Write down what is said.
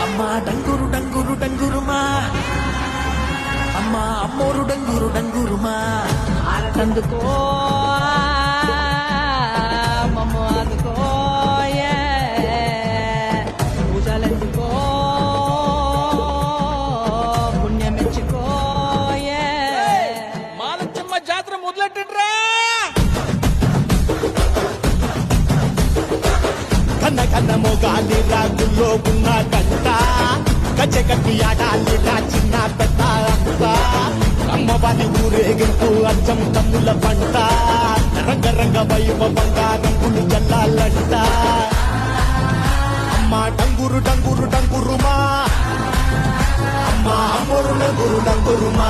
అమ్మా డంగురు డంగురు డంగురుమా అమ్మా అమ్మోరు డంగురు డంగురుమా అందుకో మమ్మ అందుకో పూజలందుకో పుణ్యమెచ్చుకో మాలచ్చమ్మ జాతర మొదలెట్టండ్రా కన్న కన్న మోగాలి రాగుల్లో ఉన్న గంట గచ్చగట్టి ఆడాలి నా చిన్న పెద్ద అంతా అమ్మవారి ఊరేగింపు అచ్చం తమ్ముల పంట రంగరంగ వైభవంగా రంగులు జల్లాలంట అమ్మ డంగురు డంగురు డంగురుమా అమ్మ అమ్మోరు డంగురు డంగురుమా